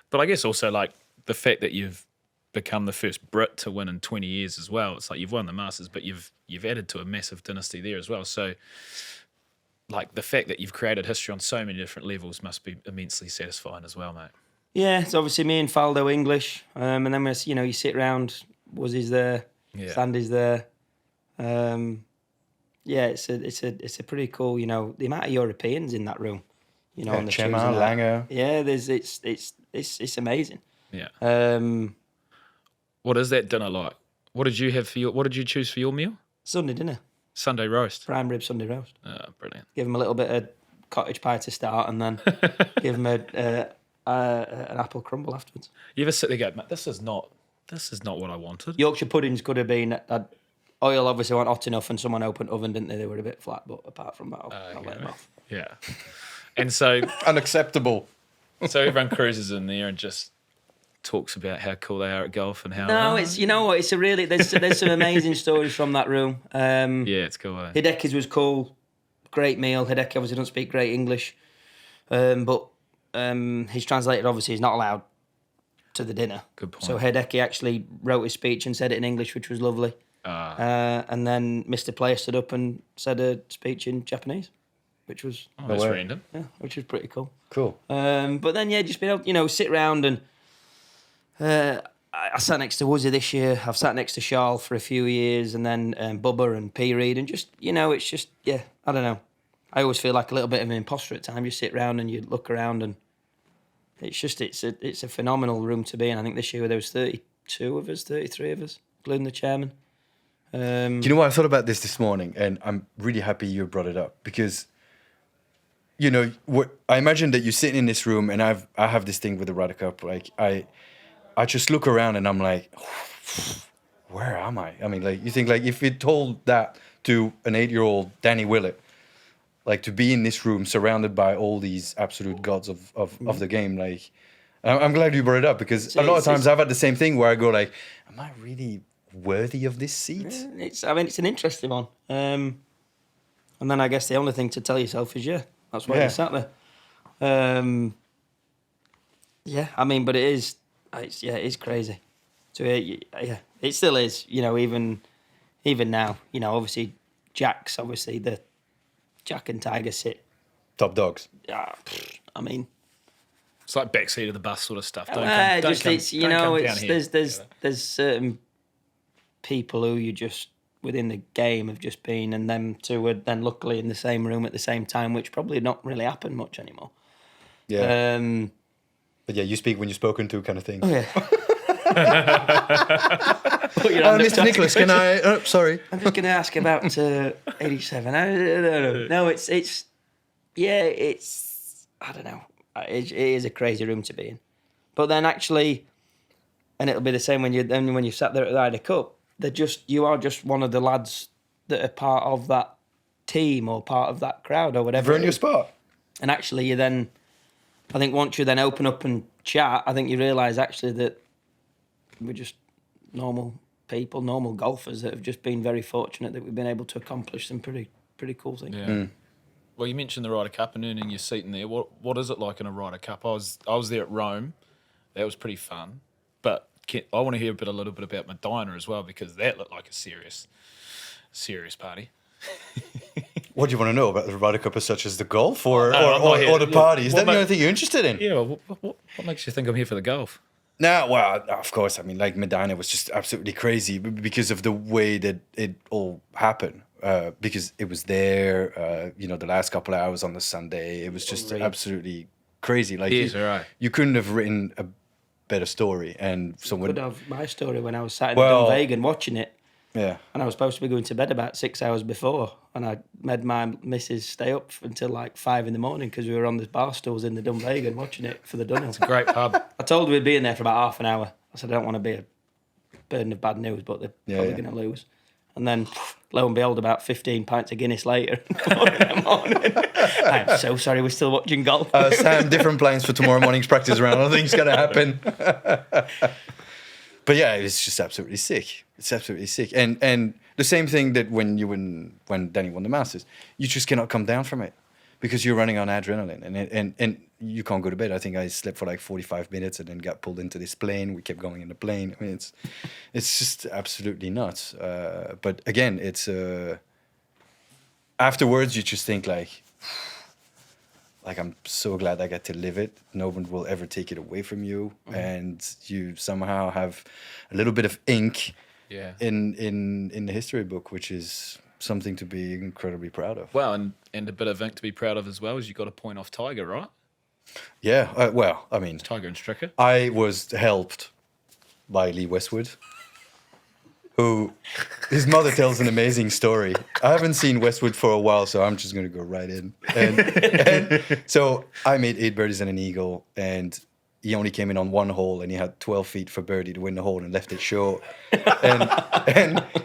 but I guess also like the fact that you've become the first Brit to win in 20 years as well. It's like you've won the Masters, but you've added to a massive dynasty there as well. So, like the fact that you've created history on so many different levels must be immensely satisfying as well, mate. Yeah, it's obviously me and Faldo English, and then you sit around. Wuzzy's there, Sandy's there. It's a pretty cool. The amount of Europeans in that room. On the Chema, Langer. Yeah, it's amazing. Yeah. What is that dinner like? What did you have what did you choose for your meal? Sunday dinner. Sunday roast. Prime rib Sunday roast. Oh, brilliant. Give them a little bit of cottage pie to start, and then give them an apple crumble afterwards. You ever sit there and go, this is not what I wanted? Yorkshire puddings could have been... oil obviously weren't hot enough and someone opened oven, didn't they? They were a bit flat, but apart from that, I'll let them off. Yeah. And so... Unacceptable. So everyone cruises in there and just talks about how cool they are at golf and how... No, it's... You know what? It's a really... There's some amazing stories from that room. Yeah, it's cool. Hideki's was cool. Great meal. Hideki obviously doesn't speak great English. But... his translator obviously is not allowed to the dinner. Good point. So Hideki actually wrote his speech and said it in English, which was lovely. And then Mr. Player stood up and said a speech in Japanese, which was... Oh, that's random. Yeah, which was pretty cool. Cool. But then, just being able, sit around and... I sat next to Wuzzy this year. I've sat next to Charles for a few years, and then Bubba and P. Reed, and just, it's just, I don't know. I always feel like a little bit of an imposter at times. You sit around and you look around, and it's a phenomenal room to be in. I think this year there was 32 of us, 33 of us, including the chairman. Do you know what? I thought about this morning, and I'm really happy you brought it up because, you know, I imagine that you're sitting in this room, and I have this thing with the Ryder Cup. Like I just look around and I'm like, where am I? I mean, like, you think, like, if you told that to an 8-year-old Danny Willett, like, to be in this room surrounded by all these absolute gods of the game, like, I'm glad you brought it up, because a lot of times I've had the same thing where I go like, am I really worthy of this seat? It's an interesting one. And then I guess the only thing to tell yourself is, that's why you sat there. Yeah, I mean, but it is crazy. So it still is. You know, even now, you know, obviously Jack and Tiger sit Top dogs. I mean, it's like backseat of the bus sort of stuff. There's certain people who you just within the game have just been, and them two were then luckily in the same room at the same time, which probably not really happen much anymore. Yeah. But yeah, you speak when you're spoken to, kind of thing. Oh yeah. Mr. Nicholas, can I? Oh, sorry. I'm just going to ask about 87. No, it's I don't know. It is a crazy room to be in. But then actually, and it'll be the same when you sat there at the Ryder Cup. You are just one of the lads that are part of that team or part of that crowd or whatever. You're in your spot. And actually, I think once you then open up and chat, I think you realise actually that we're just normal people, normal golfers that have just been very fortunate that we've been able to accomplish some pretty cool things. Yeah. Well, you mentioned the Ryder Cup and earning your seat in there. What is it like in a Ryder Cup? I was there at Rome. That was pretty fun. But I want to hear a little bit about Medinah as well, because that looked like a serious party. What do you want to know about the Ryder Cup as such, as the golf or the party? Is that the only thing you're interested in? Yeah. What makes you think I'm here for the golf? No, well, of course. I mean, like, Medinah was just absolutely crazy because of the way that it all happened. Because it was there, the last couple of hours on the Sunday, it was just absolutely crazy. Like, you couldn't have written a better story. And someone could have my story when I was sat in Dunvegan watching it. Yeah. And I was supposed to be going to bed about 6 hours before, and I made my missus stay up until like 5 a.m. because we were on the bar stools in the Dunvegan watching it for the Dunhill. It's a great pub. I told her we'd be in there for about half an hour. I said I don't want to be a burden of bad news, but they're probably going to lose. And then, lo and behold, about 15 pints of Guinness later, in the morning. I'm so sorry, we're still watching golf. Sam, different plans for tomorrow morning's practice round. I don't think it's going to happen. But yeah, it's just absolutely sick. It's absolutely sick. And the same thing that when Danny won the Masters, you just cannot come down from it because you're running on adrenaline and you can't go to bed. I think I slept for like 45 minutes and then got pulled into this plane. We kept going in the plane. I mean, it's just absolutely nuts. But again, it's afterwards you just think like I'm so glad I got to live it. No one will ever take it away from you, and you somehow have a little bit of ink in the history book, which is something to be incredibly proud of. Well, and a bit of ink to be proud of as well, is you got a point off Tiger, right? Yeah, well, I mean, Tiger and Stricker. I was helped by Lee Westwood, who his mother tells an amazing story. I haven't seen Westwood for a while, so I'm just going to go right in. And so I made 8 birdies and an eagle, and he only came in on one hole, and he had 12 feet for birdie to win the hole and left it short.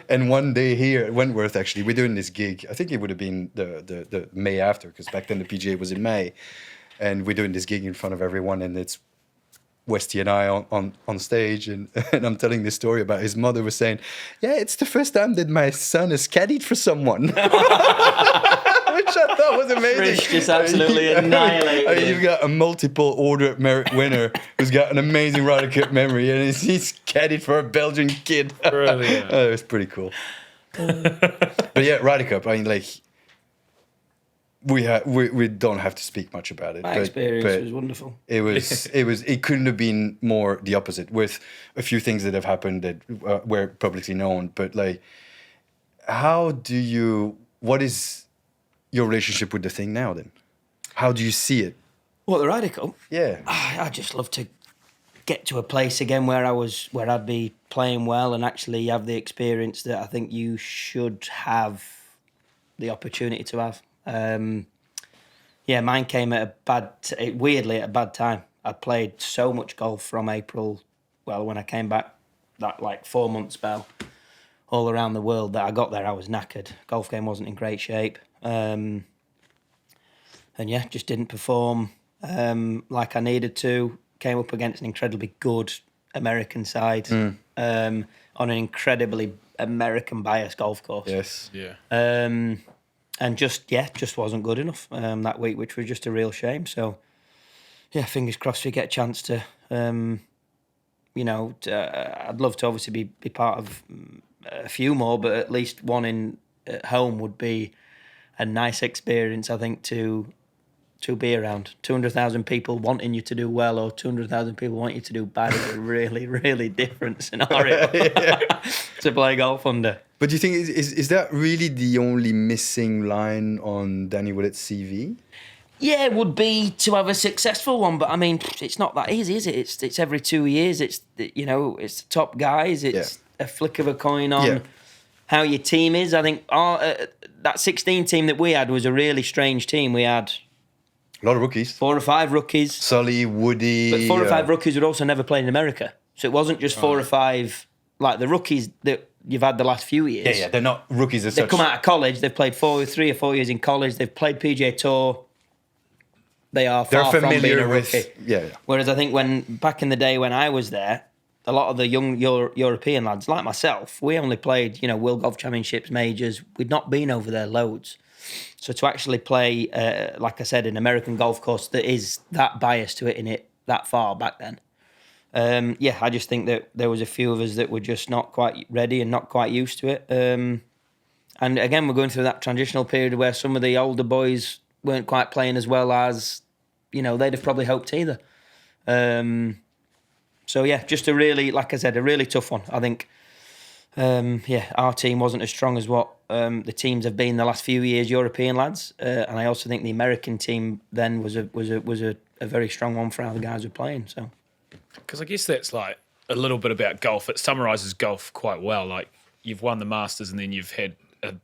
And one day here at Wentworth, actually, we're doing this gig. I think it would have been the May after, because back then the PGA was in May. And we're doing this gig in front of everyone, and it's Westy and I on stage, and I'm telling this story about his mother was saying, yeah, it's the first time that my son has caddied for someone. Which I thought was amazing. Rich just absolutely annihilated. I mean, you've got a multiple order of merit winner who's got an amazing Ryder Cup memory, and he's caddied for a Belgian kid. Brilliant. It was pretty cool. But yeah, Ryder Cup, I mean, like, we don't have to speak much about it. My experience was wonderful. It couldn't have been more the opposite, with a few things that have happened that were publicly known. But like, what is your relationship with the thing now then? How do you see it? What, the Ryder Cup? Yeah. I just love to get to a place again where I'd be playing well and actually have the experience that I think you should have the opportunity to have. Yeah, mine came at weirdly at a bad time. I played so much golf from April, when I came back, that like 4 month spell, all around the world, that I got there, I was knackered. Golf game wasn't in great shape. And yeah, just didn't perform like I needed to. Came up against an incredibly good American side on an incredibly American biased golf course. Yes. Yeah. And just wasn't good enough that week, which was just a real shame. So, yeah, fingers crossed we get a chance to, I'd love to obviously be part of a few more, but at least one at home would be a nice experience, I think, to be around. 200,000 people wanting you to do well, or 200,000 people want you to do bad is a really, really different scenario to play golf under. But do you think is that really the only missing line on Danny Willett's CV? Yeah, it would be to have a successful one, but I mean, it's not that easy, is it? It's every 2 years. It's it's the top guys. It's a flick of a coin on how your team is. I think that 16 team that we had was a really strange team. We had a lot of rookies, 4 or 5 rookies, Sully, Woody, but 4 or 5 rookies would also never played in America. So it wasn't just 4 or 5 like the rookies that you've had the last few years. Yeah, they're not rookies as such. They've come out of college. They've played 3 or 4 years in college. They've played PGA Tour. They're far from being a rookie. Yeah. Whereas I think back in the day when I was there, a lot of the young European lads, like myself, we only played, World Golf Championships, majors. We'd not been over there loads. So to actually play, like I said, an American golf course that is that biased to hitting it that far back then, I just think that there was a few of us that were just not quite ready and not quite used to it. And again, we're going through that transitional period where some of the older boys weren't quite playing as well as, they'd have probably hoped either. Just a really, like I said, a really tough one. I think, our team wasn't as strong as what the teams have been the last few years, European lads. And I also think the American team then was a very strong one for how the guys were playing. So, because I guess that's like a little bit about golf. It summarises golf quite well. Like, you've won the Masters and then you've had a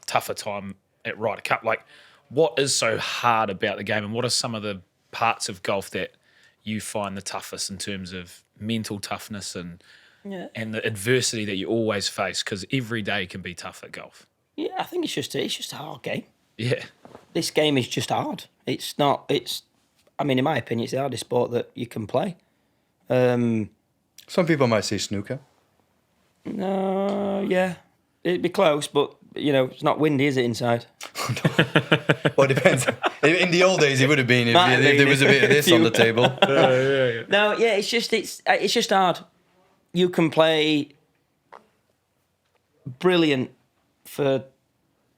tougher time at Ryder Cup. Like, what is so hard about the game, and what are some of the parts of golf that you find the toughest in terms of mental toughness and the adversity that you always face? Because every day can be tough at golf. Yeah, I think it's just a hard game. Yeah. This game is just hard. In my opinion, it's the hardest sport that you can play. Some people might say snooker. No, yeah. It'd be close, but, it's not windy, is it, inside? Well, it depends. In the old days, it would have been if there was a bit of this on the table. No, yeah, it's just hard. You can play brilliant for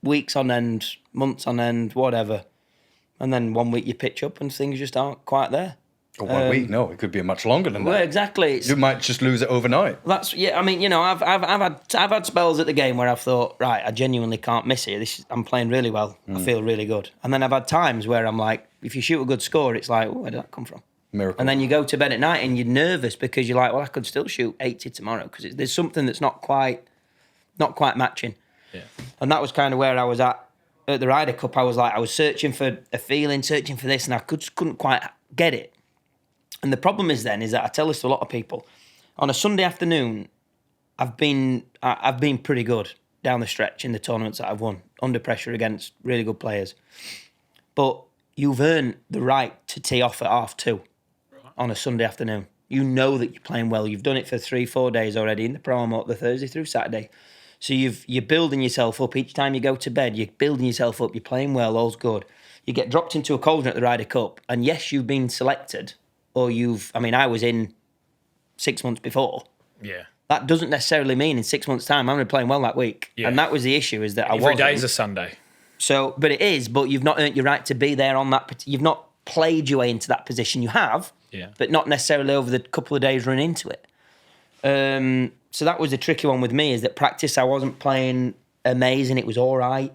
weeks on end, months on end, whatever, and then one week you pitch up and things just aren't quite there. Or 1 week? No, it could be much longer than that. Well, exactly. You might just lose it overnight. I've had spells at the game where I've thought, right, I genuinely can't miss it. I'm playing really well. I feel really good. And then I've had times where I'm like, if you shoot a good score, it's like, where did that come from? Miracle. And then you go to bed at night and you're nervous because you're like, well, I could still shoot 80 tomorrow because there's something that's not quite matching. Yeah. And that was kind of where I was at the Ryder Cup. I was searching for a feeling, searching for this, and I couldn't quite get it. And the problem is that I tell this to a lot of people. On a Sunday afternoon, I've been pretty good down the stretch in the tournaments that I've won, under pressure against really good players. But you've earned the right to tee off at 2:30 on a Sunday afternoon. You know that you're playing well. You've done it for 3-4 days already in the promo, the Thursday through Saturday. So you're building yourself up. Each time you go to bed, you're building yourself up. You're playing well, all's good. You get dropped into a cauldron at the Ryder Cup, and yes, you've been selected, or I was in 6 months before. Yeah. That doesn't necessarily mean in 6 months' time I'm going to be playing well that week. Yeah. And that was the issue, is that every day's a Sunday. So, but it is, but you've not earned your right to be there on that. You've not played your way into that position. You have, but not necessarily over the couple of days running into it. So that was the tricky one with me, is that practice I wasn't playing amazing. It was all right.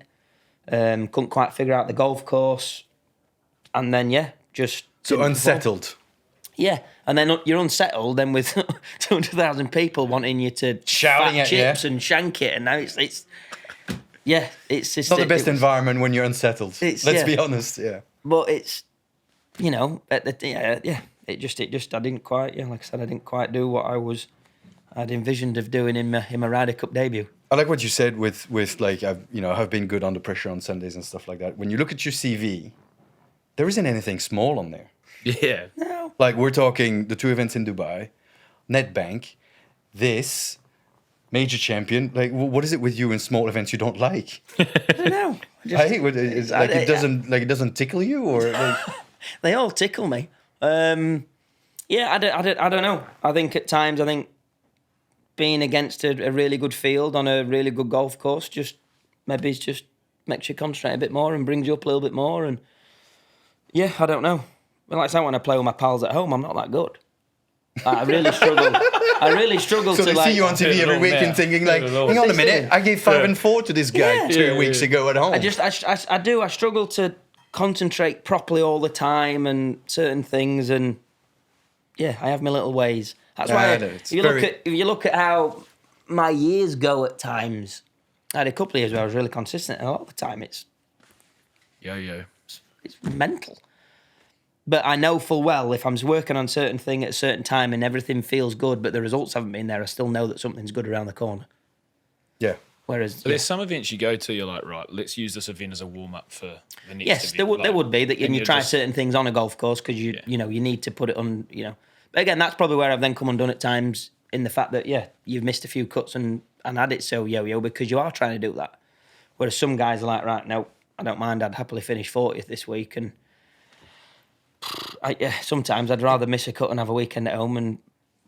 Couldn't quite figure out the golf course. And then, just... So unsettled. Yeah, and then you're unsettled then with 200,000 people wanting you to shouting at chips and shank it, and now it's just not the best environment when you're unsettled. Let's be honest. Yeah. but it's, you know, it just I didn't quite, like I said, I didn't quite do what I'd envisioned of doing in my Ryder Cup debut. I like what you said with like I've been good under pressure on Sundays and stuff like that. When you look at your CV, there isn't anything small on there. Yeah. No. Like we're talking the 2 events in Dubai, Netbank, this major champion. Like what is it with you in small events you don't like? I don't know. I hate what it's like. It doesn't tickle you, or like... They all tickle me. I don't know. I think at times being against a really good field on a really good golf course just makes you concentrate a bit more and brings you up a little bit more. And yeah, I don't know. Well, like I say, when I play with my pals at home, I'm not that good. I really struggle. So to they see you on TV every week and thinking like, hang on a minute, I gave 5 and 4 to this guy 2 weeks ago at home. I struggle to concentrate properly all the time and certain things, and yeah, I have my little ways. That's why if you look at how my years go at times, I had a couple of years where I was really consistent, and a lot of the time it's mental. But I know full well if I'm working on certain thing at a certain time and everything feels good, but the results haven't been there, I still know that something's good around the corner. Yeah. Whereas there's some events you go to, you're like, right, let's use this event as a warm up for the next. Yes, event. there would be that you try certain things on a golf course because you need to put it on. But again, that's probably where I've then come undone at times in the fact that you've missed a few cuts and had it so yo because you are trying to do that. Whereas some guys are like, right, no, I don't mind. I'd happily finish 40th this week, and sometimes I'd rather miss a cut and have a weekend at home and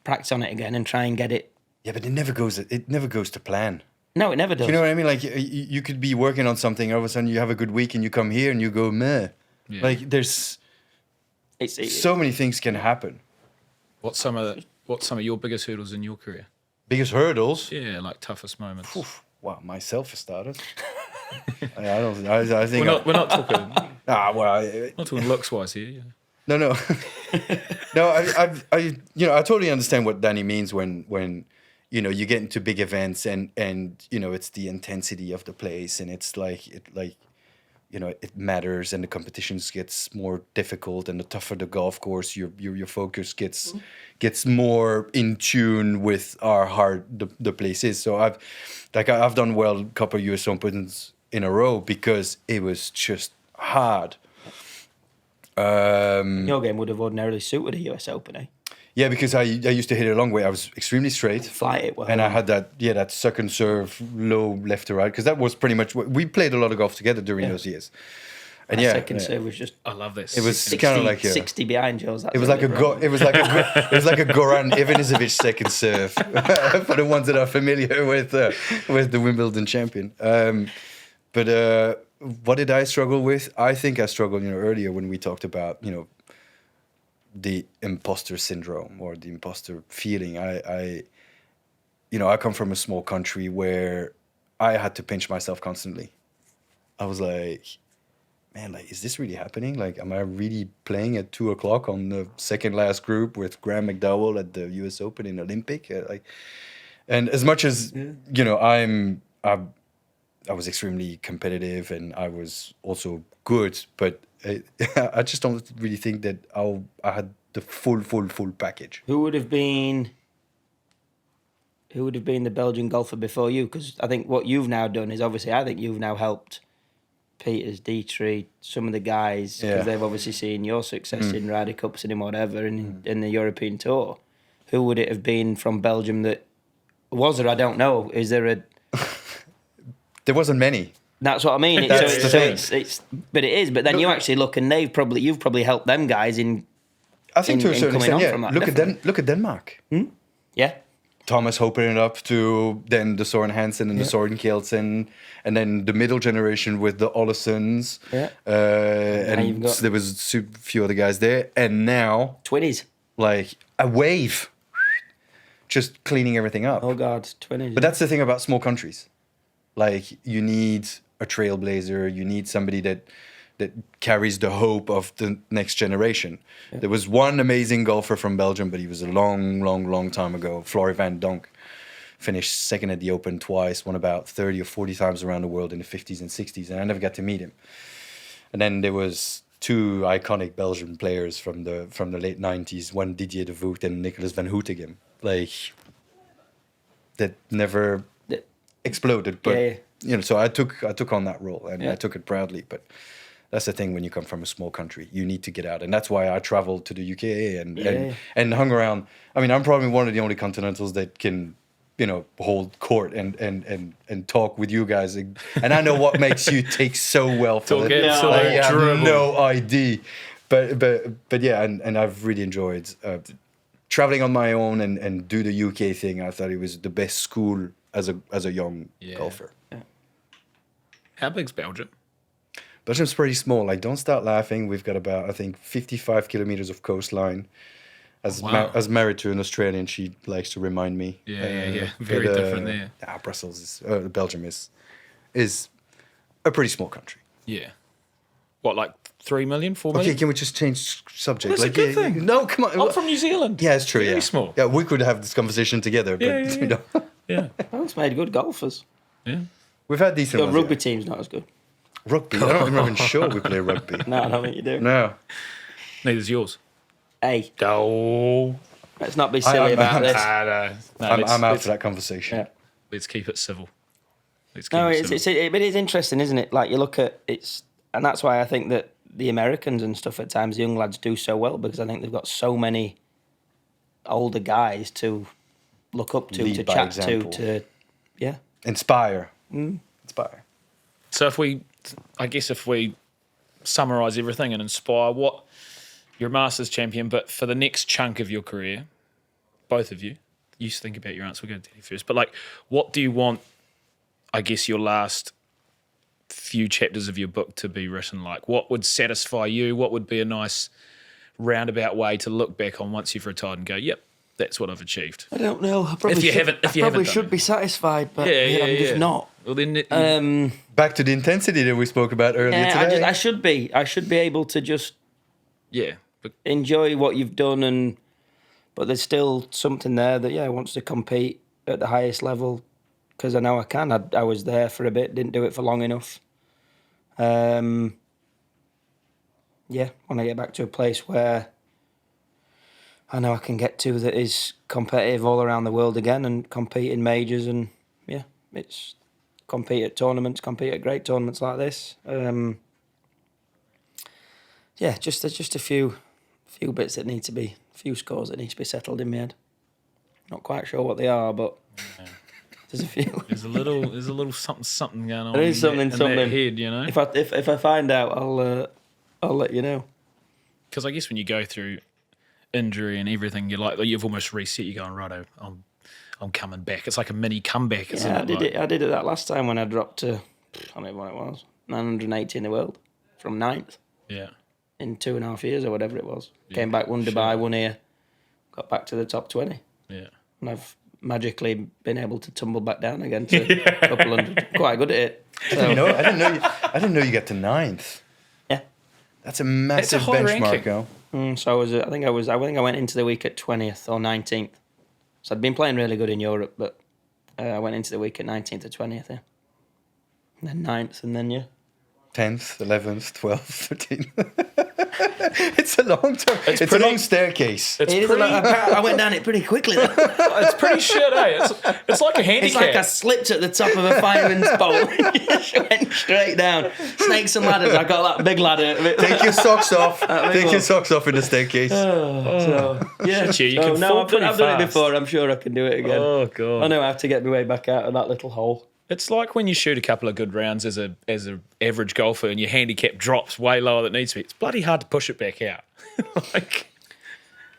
practice on it again and try and get it. Yeah, but it never goes to plan. No, it never does. You know what I mean? Like you could be working on something, all of a sudden you have a good week and you come here and you go meh. Yeah. Like there's so many things can happen. What's some of your biggest hurdles in your career? Biggest hurdles? Yeah, like toughest moments. Oof. Wow, myself for starters. I think we're not talking. Not talking looks wise here. Yeah. No, no. I totally understand what Danny means when you get into big events and it's the intensity of the place and it's it matters and the competitions gets more difficult and the tougher the golf course, your focus gets more in tune with how hard the place is. So I've done well a couple of US Opens in a row because it was just hard. Your game would have ordinarily suited a US Open, eh? Yeah, because I used to hit it a long way. I was extremely straight. Fly it well. And I had that second serve, low left to right, because that was pretty much what we played a lot of golf together during those years. And second serve was just. I love this. It was kind of like 60 behind yours. It was like a Goran Ivanisevic second serve for the ones that are familiar with the Wimbledon champion. But what did I struggle with? I think I struggled, earlier when we talked about, the imposter syndrome or the imposter feeling. I come from a small country where I had to pinch myself constantly. I was like, man, is this really happening? Am I really playing at 2:00 on the second last group with Graham McDowell at the US Open in Olympic? And as much as, I was extremely competitive and I was also good, but I just don't really think that I had the full package. Who would have been the Belgian golfer before you? Because I think what you've now done is obviously, I think you've now helped Peters, Dietrich, some of the guys, because they've obviously seen your success in Ryder Cups and in whatever, and in the European Tour. Who would it have been from Belgium that was there? I don't know. Is there a... There wasn't many. That's what I mean. But it is. But then you actually look, and you've probably helped them guys in. I think to a certain extent, yeah. From that, look at Denmark. Yeah. Thomas opening it up to then the Soren Hansen and the Soren Kjeldsen, and then the middle generation with the Ollesons. Yeah. And there was a few other guys there, and now Twinnies. Like a wave, just cleaning everything up. Oh God, Twinnies. But that's the thing about small countries. You need a trailblazer. You need somebody that carries the hope of the next generation. Yeah. There was one amazing golfer from Belgium, but he was a long time ago. Flory van Donk finished second at the Open twice, won about 30 or 40 times around the world in the 50s and 60s, and I never got to meet him. And then there was two iconic Belgian players from the late 90s, one Didier de Voet and Nicolas van Hoetegem, like that never exploded. But so I took on that role, and I took it proudly. But that's the thing when you come from a small country, you need to get out, and that's why I traveled to the UK and hung around. I mean, I'm probably one of the only continentals that can, hold court and talk with you guys, and I know what makes you take so well for it. I have no idea, but yeah, and I've really enjoyed traveling on my own and do the UK thing. I thought it was the best school as a young golfer. Yeah. How big's Belgium? Belgium's pretty small. Like, don't start laughing. We've got about, I think, 55 kilometers of coastline. As married to an Australian, she likes to remind me. Yeah. Very different there. Belgium is a pretty small country. Yeah. What, like 3 million, 4 million? Okay, can we just change subject? Well, that's a good thing. No, come on. I'm from New Zealand. Yeah, it's true. Very small. Yeah, we could have this conversation together, but Yeah. Both made good golfers. Yeah. We've had decent Your ones, rugby team's not as good. Rugby? I don't even sure we play rugby. No, I don't think you do. No. Neither's yours. Hey, Oh. let's not be silly about this. I'm out for that conversation. Yeah. Let's keep it civil. No, it is interesting, isn't it? Like, you look at and that's why I think that the Americans and stuff at times, the young lads do so well, because I think they've got so many older guys to look up to, Lead to by chat example. to Inspire. Inspire. So if we summarise everything and inspire, you're a Masters champion, but for the next chunk of your career, both of you think about your answer. We'll go to Teddy first. But, like, what do you want, I guess, your last few chapters of your book to be written like? What would satisfy you? What would be a nice roundabout way to look back on once you've retired and go, yep, that's what I've achieved? I don't know. I probably should be satisfied, but I'm just not. Well, then Back to the intensity that we spoke about earlier today. I should be able to just enjoy what you've done, but there's still something there that wants to compete at the highest level, because I know I can. I was there for a bit, didn't do it for long enough. When I get back to a place where I know I can get to that is competitive all around the world again, and compete in majors, and it's compete at tournaments, compete at great tournaments like this. There's just a few bits that need to be, a few scores that need to be settled in my head. Not quite sure what they are, but there's a few. There's a little something going on. There is something in that head, you know. If I find out, I'll let you know. Because I guess when you go through injury and everything, you've almost reset. You're going, righto, I'm coming back. It's like a mini comeback, isn't it? I did it that last time when I dropped to, I don't know what it was, 980 in the world from 9th. Yeah. In 2.5 years or whatever it was. Came back, won Dubai, won here, got back to the top 20. Yeah. And I've magically been able to tumble back down again to a couple hundred. Quite good at it. So. I didn't know you got to 9th. Yeah. That's a massive high benchmark, ranking. So I think I went into the week at 20th or 19th. So I'd been playing really good in Europe, but I went into the week at 19th or 20th, yeah. And then 9th, and then 10th, 11th, 12th, 13th. It's a long term. It's a long staircase. I went down it pretty quickly, though. It's pretty shit, eh? It's like a handicap. It's like I slipped at the top of a fireman's pole. Went straight down. Snakes and ladders. I got that big ladder. Take your socks off. Take your socks off in the staircase. You can fall I've pretty done it fast. before. I'm sure I can do it again. Oh, God. I know I have to get my way back out of that little hole. It's like when you shoot a couple of good rounds as a average golfer and your handicap drops way lower than it needs to be. It's bloody hard to push it back out.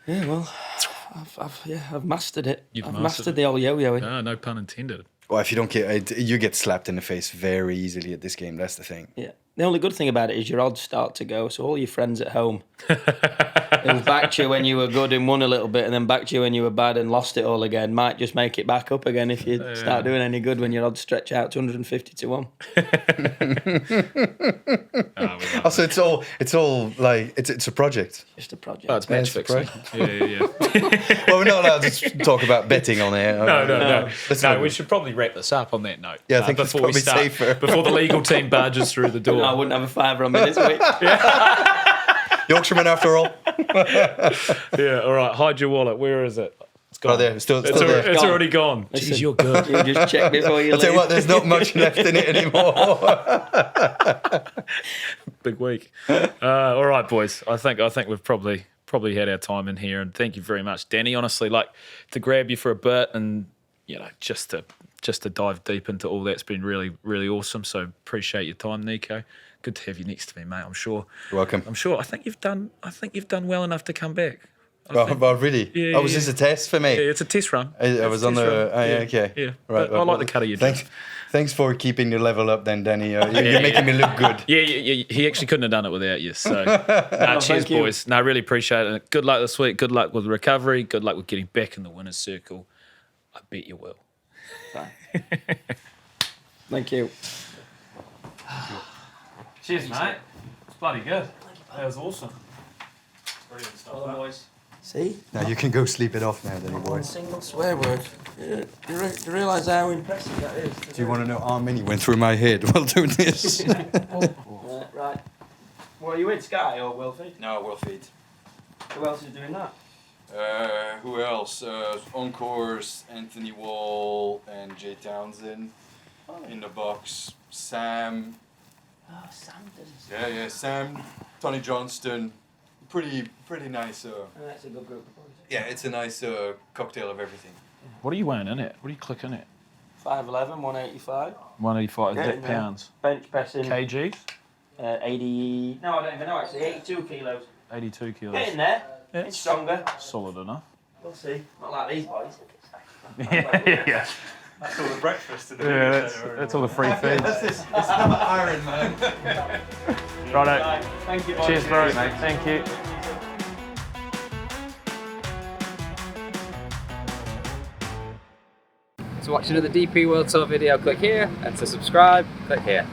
I've mastered it. You've mastered the old yo-yoing. No pun intended. Well, if you don't get, you get slapped in the face very easily at this game. That's the thing. Yeah. The only good thing about it is your odds start to go. So all your friends at home who backed you when you were good and won a little bit, and then backed you when you were bad and lost it all again, might just make it back up again if you start doing any good when your odds stretch out to 150 to 1. Also, it's all like it's a project. Just a project. Oh, it's match fixing. Yeah. Well, we're not allowed to talk about betting on air. No, we should probably wrap this up on that note. Yeah, I think it's before probably safer. Before the legal team barges through the door. I wouldn't have a fiver on me this week. Yorkshireman after all. Yeah, all right. Hide your wallet. Where is it? It's gone. Oh, there. Still there. It's already gone. Listen, Jeez, you're good. You just check before you I'll tell you leave. what, there's not much left in it anymore. Big week. All right, boys. I think we've probably had our time in here, and thank you very much, Danny. Honestly, like to grab you for a bit, and just to dive deep into all that's been really, really awesome. So appreciate your time, Nico. Good to have you next to me, mate. I'm sure. You're welcome. I'm sure. I think you've done well enough to come back. Well, really? Yeah, oh, was this a test for me? Yeah, it's a test run. I was on the. Oh, yeah, okay. Yeah, Right. But I like the cut of your dress. Thanks for keeping the level up, then, Danny. You're making me look good. Yeah, he actually couldn't have done it without you. So, cheers, thank you. boys. No, really appreciate it. Good luck this week. Good luck with the recovery. Good luck with getting back in the winner's circle. I bet you will. Thank you. Cheers, mate. It's bloody good. That was awesome. Brilliant stuff, boys. See? Now you can go sleep it off now, Danny One boy. single swear word. You realise how impressive that is? Do you want to know how many went through my head while doing this? Right. What are you in, Sky or Wilfie? No, we'll feed. Who else is doing that? Who else? On course, Anthony Wall and Jay Townsend. In the box, Sam. Oh, Sam does. Yeah, Sam, Tony Johnston. Pretty nice. That's a good group of boys. Yeah, it's a nice cocktail of everything. What are you weighing in it? What are you clicking at? 5'11", 185. 185. Is Yeah, that pounds? Bench pressing. Kgs? 80. No, I don't even know actually. 82 kilos. 82 kilos. Getting there. Yeah. It's stronger. Solid enough. We'll see. Not like these boys. Yeah. That's all the breakfast. Yeah, that's all the free feeds. It's not Iron Man. Righto. Thank you, boys. Cheers, bro. Thank you. To watch another DP World Tour video, click here, and to subscribe, click here.